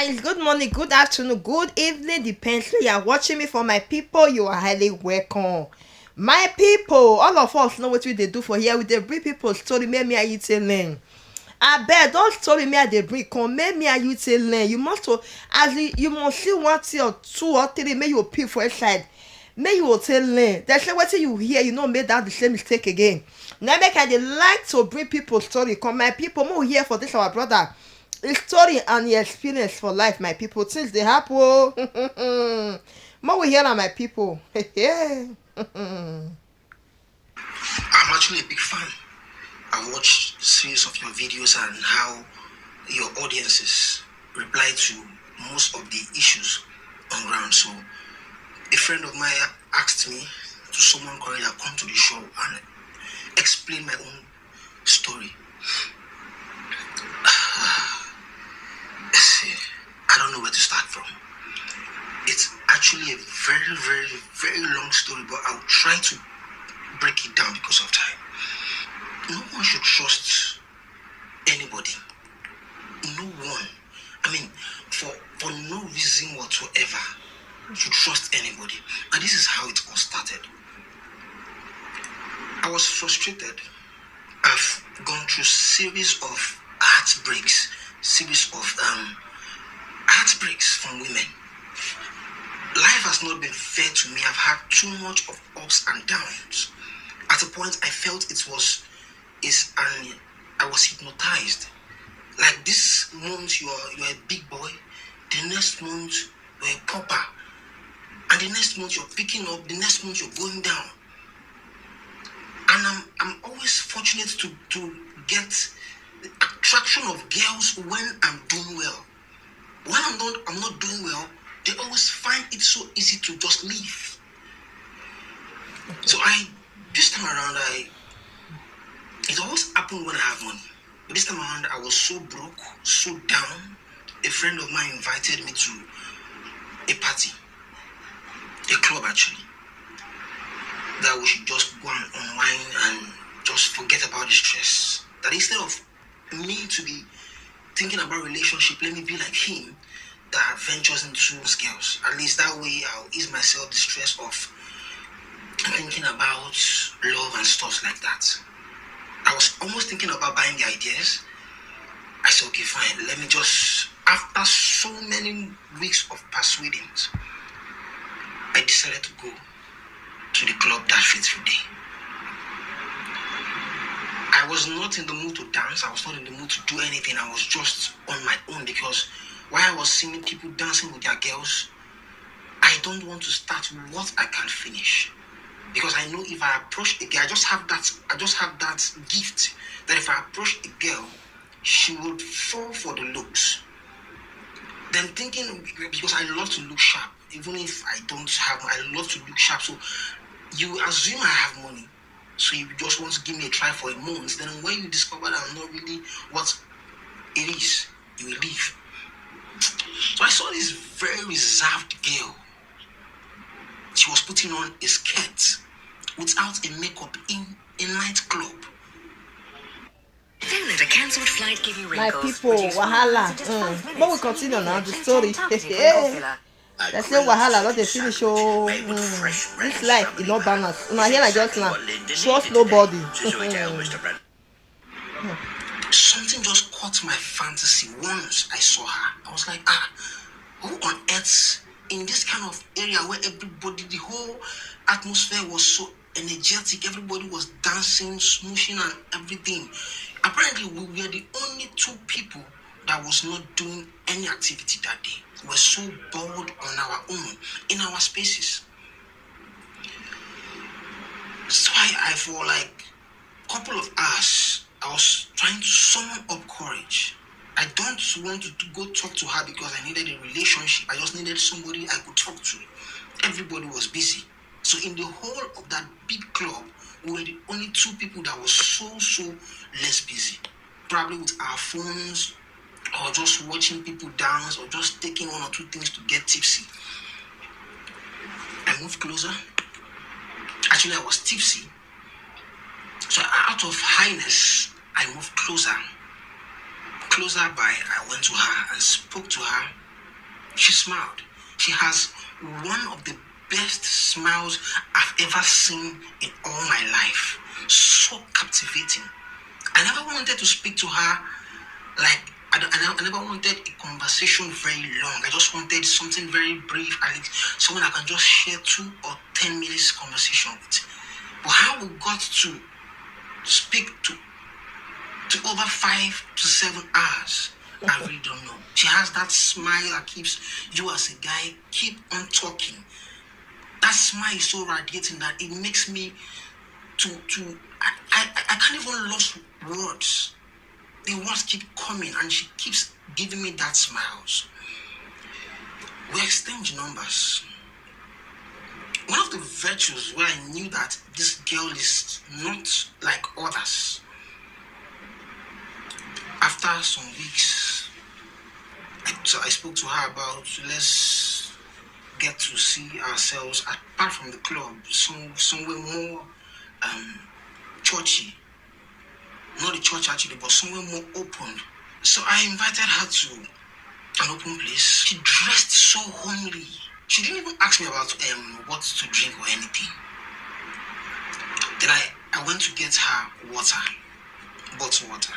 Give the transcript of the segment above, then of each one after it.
guys, good morning, good afternoon, good evening, depends where you are watching me. For my people, you are highly welcome. My people, all of us know what we dey do for here. We dey bring people story, make me and you take learn. Abeg, don story me I dey bring come, make me and you take learn. You must to, as you must see one thing or two or three, make you pick for inside. Make you go take learn. Dem say wetin you hear, you no make that the same mistake again. Na make I dey like to bring people story come. My people, more here for this our brother. His story and his experience for life, my people. Things dey happen oh. More we hear na my people. I'm actually a big fan. I watched series of your videos and how your audiences reply to most of the issues on ground. So a friend of mine asked me to someone called that come to the show and explain my own story. I don't know where to start from. It's actually a very, very, very long story, but I'll try to break it down because of time. No one should trust anybody. No one. I mean, for no reason whatsoever, should trust anybody. And this is how it all started. I was frustrated. I've gone through series of heartbreaks from women. Life has not been fair to me. I've had too much of ups and downs. At a point, I felt I was hypnotized. Like this month you're a big boy, the next month you're a pauper, and the next month you're picking up, the next month you're going down. And I'm always fortunate to get the attraction of girls when I'm doing well. When I'm not doing well, they always find it so easy to just leave. So this time around, it always happens when I have money. But this time around, I was so broke, so down. A friend of mine invited me to a party, a club actually, that we should just go and unwind and just forget about the stress. That instead of me to be thinking about relationship, let me be like him that ventures into girls. At least that way I'll ease myself the stress of thinking about love and stuff like that. I was almost thinking about buying the ideas. I said, okay, fine. Let me just, after so many weeks of persuading, I decided to go to the club that fateful day. I was not in the mood to dance. I was not in the mood to do anything. I was just on my own because while I was seeing people dancing with their girls, I don't want to start what I can't finish. Because I know if I approach a girl, I just have that gift that if I approach a girl, she would fall for the looks. Then thinking, because I love to look sharp, even if I don't have, I love to look sharp. So you assume I have money, so you just want to give me a try for a month. Then when you discover that I'm not really what it is, you will leave. So I saw this very reserved girl. She was putting on a skirt without a makeup in a nightclub. Don't let a cancelled flight give you My wrinkles. people, Reduce wahala. in just 5 minutes. But we continue now the Check story. Tactic and cough filler. They say wahala not dey finish oh. This life is not balance. Una hear like just now. Trust nobody. Something just caught my fantasy once I saw her. I was like, who on earth in this kind of area where everybody, the whole atmosphere was so energetic, everybody was dancing, smooshing and everything. Apparently, we were the only two people that was not doing any activity that day. We were so bored on our own, in our spaces. So I for like a couple of hours, I was trying to summon up courage. I don't want to go talk to her because I needed a relationship. I just needed somebody I could talk to. Everybody was busy. So in the whole of that big club, we were the only two people that was so less busy. Probably with our phones or just watching people dance or just taking one or two things to get tipsy. I moved closer. Actually, I was tipsy. So out of highness, I moved closer by. I went to her and spoke to her She smiled. She has one of the best smiles I've ever seen in all my life. So captivating. I never wanted to speak to her like I never wanted a conversation very long. I just wanted something very brief, at least someone I can just share 2 or 10 minutes conversation with. But how we got to speak to over 5 to 7 hours, I really don't know. She has that smile that keeps you as a guy keep on talking. That smile is so radiating that it makes me I can't even lose words. The words keep coming and she keeps giving me that smiles. We exchange numbers. One of the virtues where I knew that this girl is not like others. After some weeks, I spoke to her about let's get to see ourselves apart from the club, somewhere more churchy. Not the church actually, but somewhere more open. So I invited her to an open place. She dressed so homely. She didn't even ask me about what to drink or anything. Then I went to get her water, bottled water.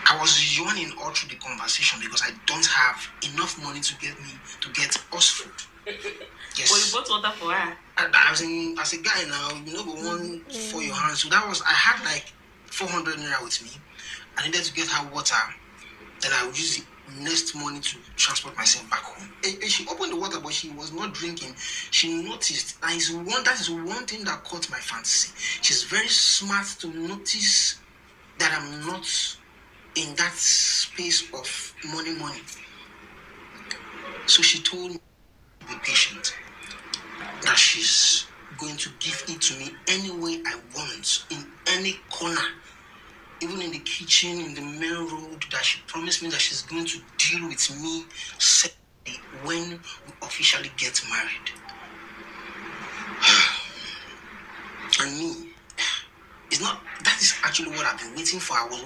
I was yawning all through the conversation because I don't have enough money to get us food. Yes. Well, you bought water for her. As a guy now, you know, the one for your hands. So I had like 400 naira with me. I needed to get her water. Then I would use the next morning to transport myself back home. And she opened the water, but she was not drinking. She noticed, and that is one thing that caught my fancy. She's very smart to notice that I'm not in that space of money. So she told me to be patient, that she's going to give it to me any way I want, in any corner, even in the kitchen, in the main road, that she promised me that she's going to deal with me separately when we officially get married. And me, it's not, that is actually what I've been waiting for. I was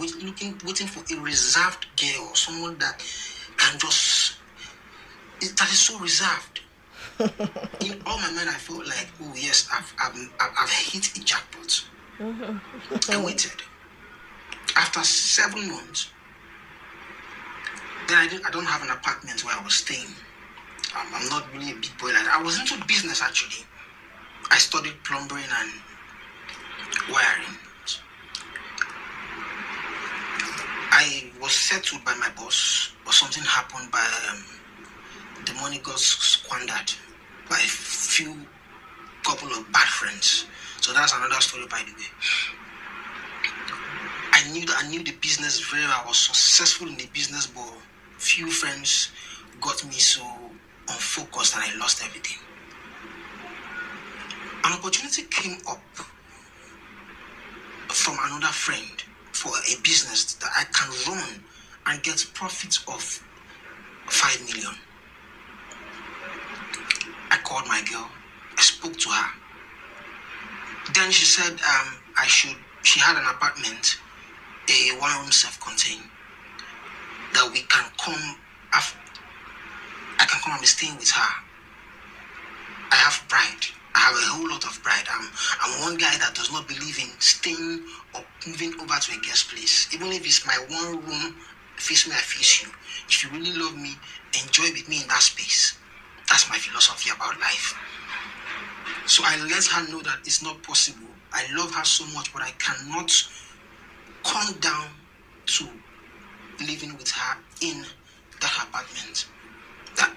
waiting for a reserved girl, someone that can just, that is so reserved. In all my mind, I felt like, oh yes, I've hit a jackpot. I waited. After 7 months, then I don't have an apartment where I was staying. I'm not really a big boy like that. I was into business actually. I studied plumbing and wiring. I was settled by my boss, but something happened by the money got squandered by a few couple of bad friends. So that's another story, by the way. I knew the business very well. I was successful in the business, but few friends got me so unfocused and I lost everything. An opportunity came up from another friend for a business that I can run and get profits of 5 million. I called my girl. I spoke to her. Then she said she had an apartment, a one-room self-contained, that we can come, I can come and be staying with her. I have pride. I have a whole lot of pride. I'm one guy that does not believe in staying or moving over to a guest place. Even if it's my one room, face me, I face you. If you really love me, enjoy with me in that space. That's my philosophy about life. So I let her know that it's not possible. I love her so much, but I cannot come down to living with her in that apartment. That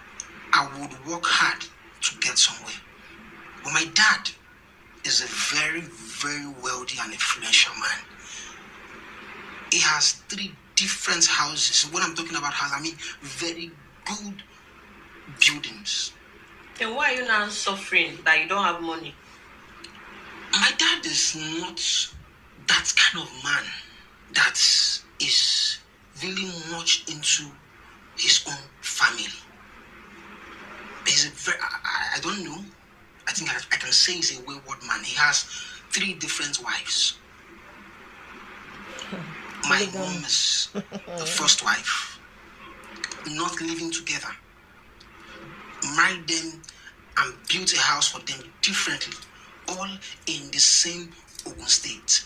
I would work hard to get somewhere. But my dad is a very, very wealthy and influential man. He has 3 different houses. When I'm talking about houses, I mean very good buildings. Then why are you now suffering that you don't have money? My dad is not that kind of man that is really much into his own family. He's a very, I don't know. I think I can say he's a wayward man. He has 3 different wives. My mom is the first wife, not living together. married them and built a house for them differently, all in the same Ogun State.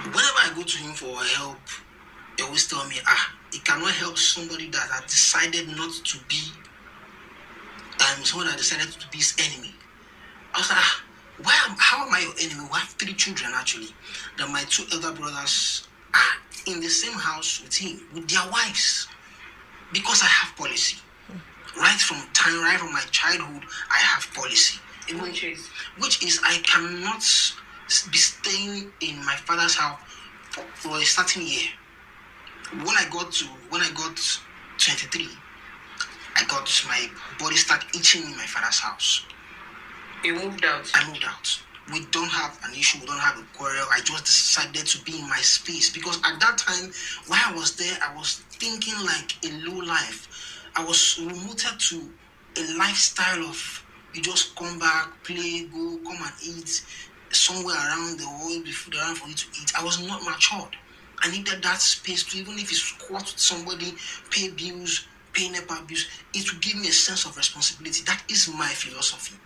Whenever I go to him for help, he always tell me, he cannot help somebody that had decided not to be, someone that decided to be his enemy. I was like, how am I your enemy? We have 3 children actually. That my 2 elder brothers are in the same house with him, with their wives. Because I have policy. Right from my childhood, I have policy. Which is I cannot be staying in my father's house for a certain year. When I got 23, my body started itching in my father's house. You moved out. I moved out. We don't have an issue. We don't have a quarrel. I just decided to be in my space because at that time, while I was there, I was thinking like a low life. I was rooted to a lifestyle of you just come back, play, go, come and eat somewhere around the world, be food around for you to eat. I was not matured. I needed that space to, even if it's squat with somebody, pay bills, pay NEPA bills, it will give me a sense of responsibility. That is my philosophy.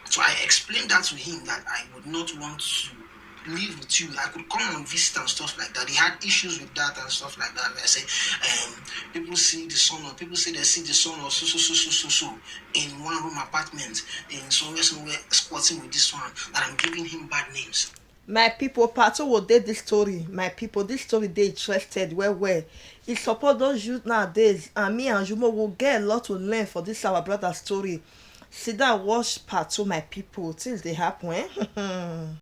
So I explained that to him that I would not want to live with you. I could come and visit and stuff like that. He had issues with that and stuff like that. I say, people see the son or people say they see the son or so in one room apartment in somewhere squatting with this one that I'm giving him bad names. My people, part 2 will dey this story. My people, this story dey interested well. E support those youth nowadays, and me and Jumo will get a lot to learn for this our brother story. Sit down, watch part 2, my people. Things dey happen, eh?